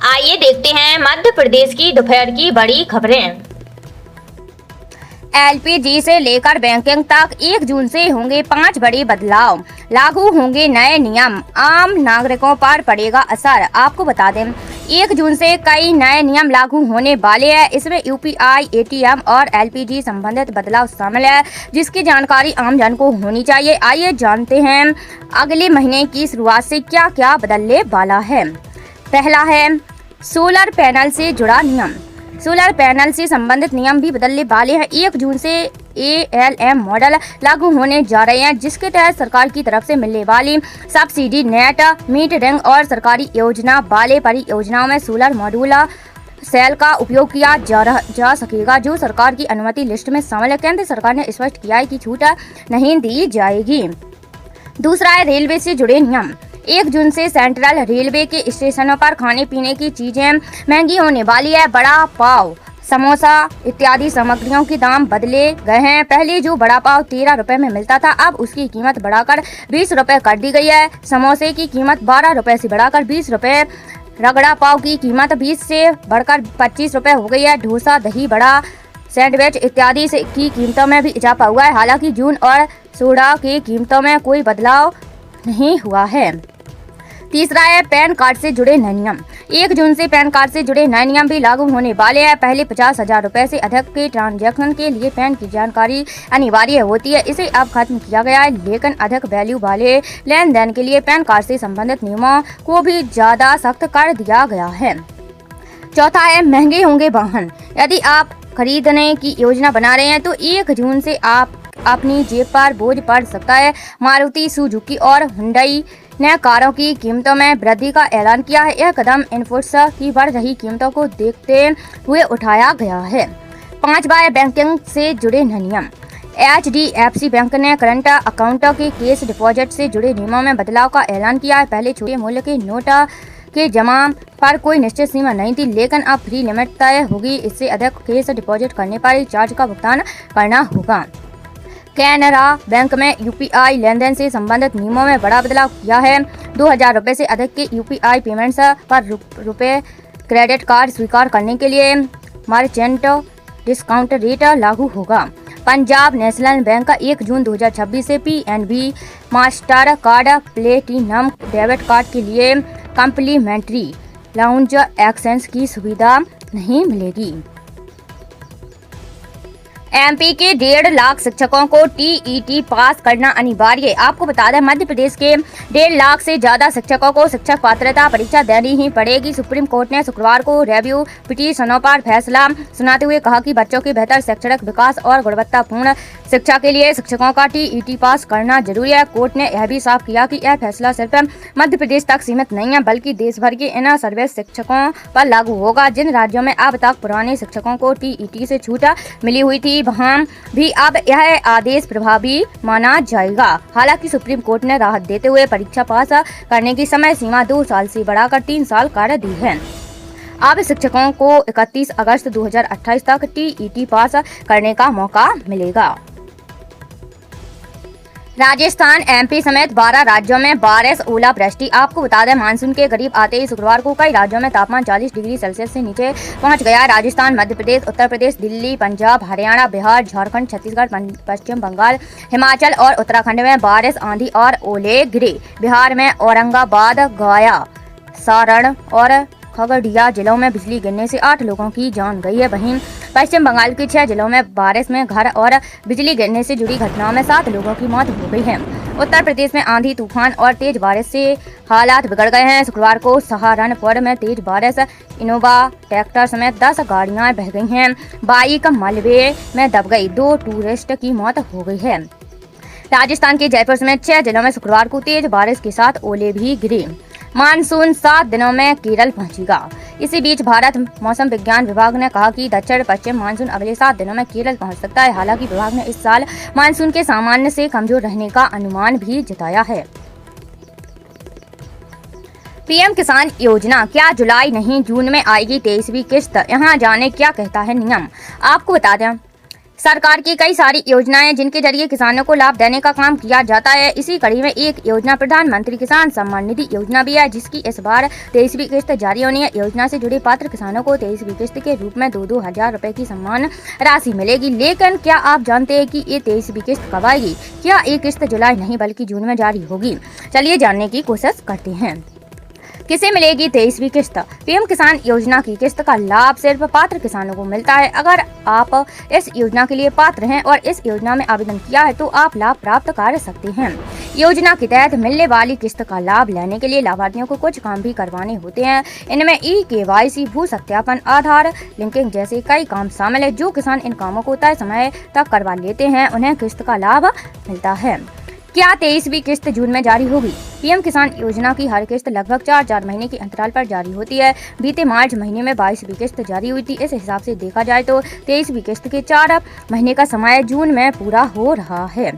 आइए देखते हैं मध्य प्रदेश की दोपहर की बड़ी खबरें। एलपीजी से लेकर बैंकिंग तक 1 जून से होंगे 5 बड़े बदलाव। लागू होंगे नए नियम, आम नागरिकों पर पड़ेगा असर। आपको बता दें 1 जून से कई नए नियम लागू होने वाले हैं। इसमें यूपीआई, एटीएम और एलपीजी संबंधित बदलाव शामिल है, जिसकी जानकारी आम जन को होनी चाहिए। आइए जानते हैं अगले महीने की शुरुआत से क्या क्या बदलने वाला है। पहला है सोलर पैनल से जुड़ा नियम। सोलर पैनल से संबंधित नियम भी बदलने वाले हैं। 1 जून से ALM मॉडल लागू होने जा रहे हैं, जिसके तहत सरकार की तरफ से मिलने वाली सब्सिडी, नेट मीटरिंग और सरकारी योजना वाले परियोजनाओं में सोलर मॉड्यूल सेल का उपयोग किया जा सकेगा, जो सरकार की अनुमति लिस्ट में शामिल है। केंद्र सरकार ने स्पष्ट किया है कि छूट नहीं दी जाएगी। दूसरा है रेलवे से जुड़े नियम। 1 जून से सेंट्रल रेलवे के स्टेशनों पर खाने पीने की चीजें महंगी होने वाली है। बड़ा पाव, समोसा इत्यादि सामग्रियों के दाम बदले गए हैं। पहले जो बड़ा पाव 13 रुपए में मिलता था, अब उसकी कीमत बढ़ाकर 20 रुपए कर दी गई है। समोसे की कीमत 12 रुपए से बढ़ाकर 20 रुपए, रगड़ा पाव की कीमत 20 से बढ़कर 25 रुपए हो गई है। डोसा, दही बड़ा, सैंडविच इत्यादि की कीमतों में भी इजाफा हुआ है। हालांकि जून और सोडा की कीमतों में कोई बदलाव नहीं हुआ है। तीसरा है पैन कार्ड से जुड़े नए नियम। 1 जून से पैन कार्ड से जुड़े नए नियम भी लागू होने वाले हैं। पहले 50,000 रुपए से अधिक के ट्रांजैक्शन के लिए पैन की जानकारी अनिवार्य होती है, इसे अब खत्म किया गया है। लेकिन अधिक वैल्यू वाले लेन देन के लिए पैन कार्ड से संबंधित नियमों को भी ज्यादा सख्त कर दिया गया है। चौथा है महंगे होंगे वाहन। यदि आप खरीदने की योजना बना रहे हैं तो 1 जून से आप अपनी जेब पर बोझ पड़ सकता है। मारुति सुजुकी और हुंडई ने कारों की कीमतों में वृद्धि का ऐलान किया है। यह कदम इनपुट्स की बढ़ रही कीमतों को देखते हुए उठाया गया है। पांचवा है बैंकिंग से जुड़े नियम। HDFC बैंक ने करंट अकाउंटों के कैश डिपॉजिट से जुड़े नियमों में बदलाव का ऐलान किया है। पहले छोटे मूल्य के नोट के जमा पर कोई निश्चित सीमा नहीं थी, लेकिन अब फ्री लिमिट तय होगी। इससे अधिक कैश डिपॉजिट करने पर चार्ज का भुगतान करना होगा। कैनरा बैंक में यूपीआई लेनदेन से संबंधित नियमों में बड़ा बदलाव किया है। 2,000 रुपए से अधिक के यूपीआई पेमेंट्स पर रुपए क्रेडिट कार्ड स्वीकार करने के लिए मर्चेंट डिस्काउंट रेट लागू होगा। पंजाब नेशनल बैंक का 1 जून 2026 से PNB master card platinum debit card के लिए कम्प्लीमेंट्री लाउंज एक्सेस की सुविधा नहीं मिलेगी। MP के 1.5 लाख शिक्षकों को TET पास करना अनिवार्य। आपको बता दें मध्य प्रदेश के 1.5 लाख से ज्यादा शिक्षकों को शिक्षक पात्रता परीक्षा देनी ही पड़ेगी। सुप्रीम कोर्ट ने शुक्रवार को रिव्यू पिटीशनों पर फैसला सुनाते हुए कहा कि बच्चों के बेहतर शैक्षणिक विकास और गुणवत्तापूर्ण शिक्षा के लिए शिक्षकों का TET पास करना जरूरी है। कोर्ट ने यह भी साफ किया कि यह फैसला सिर्फ मध्य प्रदेश तक सीमित नहीं है, बल्कि देश भर के इन सर्विस शिक्षकों पर लागू होगा। जिन राज्यों में अब तक पुराने शिक्षकों को TET से छूट मिली हुई थी, वहाँ भी अब यह आदेश प्रभावी माना जाएगा। हालांकि सुप्रीम कोर्ट ने राहत देते हुए परीक्षा पास करने की समय सीमा 2 साल से बढ़ाकर 3 साल कर दी है। अब शिक्षकों को 31 अगस्त 2028 तक TET पास करने का मौका मिलेगा। राजस्थान, MP समेत 12 राज्यों में बारिश, ओलावृष्टि। आपको बता दें मानसून के करीब आते ही शुक्रवार को कई राज्यों में तापमान 40 डिग्री सेल्सियस से नीचे पहुंच गया। राजस्थान, मध्य प्रदेश, उत्तर प्रदेश, दिल्ली, पंजाब, हरियाणा, बिहार, झारखंड, छत्तीसगढ़, पश्चिम बंगाल, हिमाचल और उत्तराखंड में बारिश, आंधी और ओले गिरे। बिहार में औरंगाबाद, गया, सारण और खगड़िया जिलों में बिजली गिरने से 8 लोगों की जान गई है। वहीं पश्चिम बंगाल के 6 जिलों में बारिश में घर और बिजली गिरने से जुड़ी घटनाओं में 7 लोगों की मौत हो गई है। उत्तर प्रदेश में आंधी, तूफान और तेज बारिश से हालात बिगड़ गए हैं। शुक्रवार को सहारनपुर में तेज बारिश, इनोवा ट्रैक्टर समेत 10 गाड़ियां बह गई हैं। बाइक मलबे में दब गई, 2 टूरिस्ट की मौत हो गई है। राजस्थान के जयपुर समेत 6 जिलों में शुक्रवार को तेज बारिश के साथ ओले भी गिरे। मानसून 7 दिनों में केरल पहुंचेगा। इसी बीच भारत मौसम विज्ञान विभाग ने कहा कि दक्षिण पश्चिम मानसून अगले 7 दिनों में केरल पहुंच सकता है। हालांकि विभाग ने इस साल मानसून के सामान्य से कमजोर रहने का अनुमान भी जताया है। PM किसान योजना, क्या जुलाई नहीं जून में आएगी 23वीं किस्त? यहाँ जाने क्या कहता है नियम। आपको बता दें सरकार की कई सारी योजनाएं जिनके जरिए किसानों को लाभ देने का काम किया जाता है। इसी कड़ी में एक योजना प्रधानमंत्री किसान सम्मान निधि योजना भी है, जिसकी इस बार 23वीं किस्त जारी होनी है। योजना से जुड़े पात्र किसानों को 23वीं किस्त के रूप में 2-2 हजार रुपए की सम्मान राशि मिलेगी। लेकिन क्या आप जानते हैं कि ये 23वीं किस्त कब आएगी? क्या ये किस्त जुलाई नहीं बल्कि जून में जारी होगी? चलिए जानने की कोशिश करते हैं। किसे मिलेगी 23वीं किस्त? पीएम किसान योजना की किस्त का लाभ सिर्फ पात्र किसानों को मिलता है। अगर आप इस योजना के लिए पात्र हैं और इस योजना में आवेदन किया है तो आप लाभ प्राप्त कर सकते हैं। योजना के तहत मिलने वाली किस्त का लाभ लेने के लिए लाभार्थियों को कुछ काम भी करवाने होते हैं। इनमें KYC, भू सत्यापन, आधार लिंकिंग जैसे कई काम शामिल है। जो किसान इन कामों को तय समय तक करवा लेते हैं उन्हें किस्त का लाभ मिलता है। क्या 23वीं किस्त जून में जारी होगी? पीएम किसान योजना की हर किस्त लगभग 4 महीने के अंतराल पर जारी होती है। बीते मार्च महीने में 22वीं किस्त जारी हुई थी। इस हिसाब से देखा जाए तो 23वीं किस्त के 4 महीने का समय जून में पूरा हो रहा है।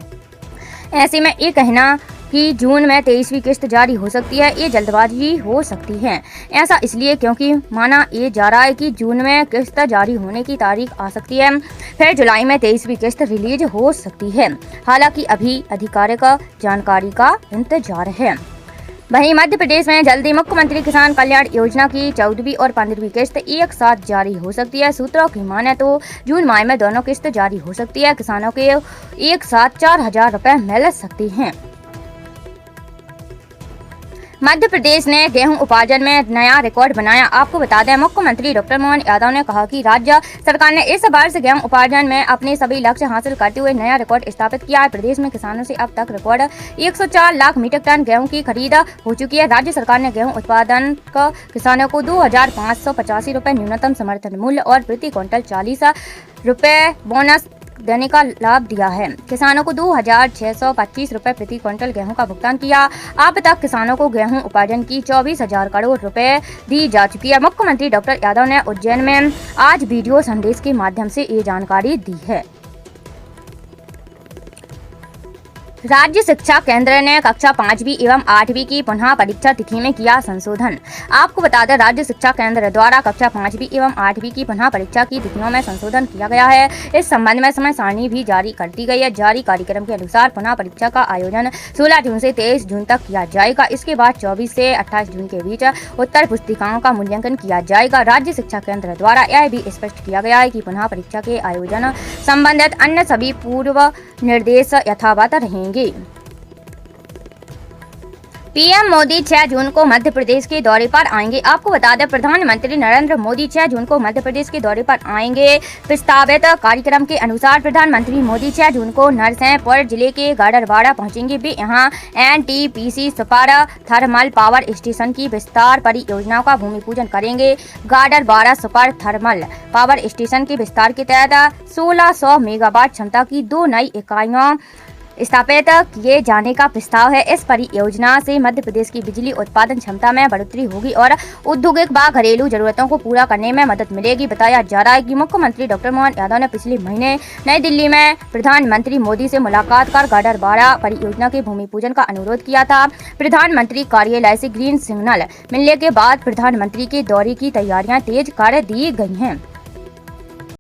ऐसे में ये कहना कि जून में 23वीं किस्त जारी हो सकती है, ये जल्दबाजी हो सकती है। ऐसा इसलिए क्योंकि माना ये जा रहा है कि जून में किस्त जारी होने की तारीख आ सकती है, फिर जुलाई में 23वीं किस्त रिलीज हो सकती है। हालांकि अभी आधिकारिक जानकारी का इंतजार है। वहीं मध्य प्रदेश में जल्दी मुख्यमंत्री किसान कल्याण योजना की 14वीं और 15वीं किस्त एक साथ जारी हो सकती है। सूत्रों की माने तो जून माह में दोनों किस्त जारी हो सकती है। किसानों के एक साथ 4,000 रुपए मिल सकते हैं। मध्य प्रदेश ने गेहूं उपार्जन में नया रिकॉर्ड बनाया। आपको बता दें, मुख्यमंत्री डॉक्टर मोहन यादव ने कहा कि राज्य सरकार ने इस वर्ष गेहूं उपार्जन में अपने सभी लक्ष्य हासिल करते हुए नया रिकॉर्ड स्थापित किया है। प्रदेश में किसानों से अब तक रिकॉर्ड 104 लाख मीट्रिक टन गेहूं की खरीद हो चुकी है। राज्य सरकार ने गेहूं उत्पादन किसानों को 2,585 रुपए न्यूनतम समर्थन मूल्य और प्रति क्विंटल 40 रुपए बोनस देने का लाभ दिया है। किसानों को 2,625 रुपए प्रति क्विंटल गेहूं का भुगतान किया। अब तक किसानों को गेहूं उपार्जन की 24,000 करोड़ रुपए दी जा चुकी है। मुख्यमंत्री डॉक्टर यादव ने उज्जैन में आज वीडियो संदेश के माध्यम से ये जानकारी दी है। राज्य शिक्षा केंद्र ने कक्षा 5वीं एवं 8वीं की पुनः परीक्षा तिथि में किया संशोधन। आपको बता दें, राज्य शिक्षा केंद्र द्वारा कक्षा 5वीं एवं 8वीं की पुनः परीक्षा की तिथियों में संशोधन किया गया है। इस संबंध में समय सारणी भी जारी कर दी गई है। जारी कार्यक्रम के अनुसार पुनः परीक्षा का आयोजन 16 जून से 23 जून तक किया जाएगा। इसके बाद 24 से 28 जून के बीच उत्तर पुस्तिकाओं का मूल्यांकन किया जाएगा। राज्य शिक्षा केंद्र द्वारा यह भी स्पष्ट किया गया है कि पुनः परीक्षा के आयोजन संबंधित अन्य सभी पूर्व निर्देश यथावत रहेंगे। पीएम मोदी 6 जून को मध्य प्रदेश के दौरे पर आएंगे। आपको बता दें, प्रधानमंत्री नरेंद्र मोदी 6 जून को मध्य प्रदेश के दौरे पर आएंगे। प्रस्तावित कार्यक्रम के अनुसार प्रधानमंत्री मोदी 6 जून को नरसिंहपुर जिले के गाडरवाड़ा पहुंचेंगे। वे यहां NTPC super thermal power station की विस्तार परियोजनाओं का भूमि पूजन करेंगे। Gadarwara super thermal power station के विस्तार के तहत 1600 मेगावाट क्षमता की 2 नई इकाइयां स्थापित किए जाने का प्रस्ताव है। इस परियोजना से मध्य प्रदेश की बिजली उत्पादन क्षमता में बढ़ोतरी होगी और औद्योगिक व घरेलू जरूरतों को पूरा करने में मदद मिलेगी। बताया जा रहा है कि मुख्यमंत्री डॉक्टर मोहन यादव ने पिछले महीने नई दिल्ली में प्रधानमंत्री मोदी से मुलाकात कर गाडरवाड़ा परियोजना के भूमि पूजन का अनुरोध किया था। प्रधानमंत्री कार्यालय से ग्रीन सिग्नल मिलने के बाद प्रधानमंत्री के दौरे की तैयारियां तेज कर दी गई हैं।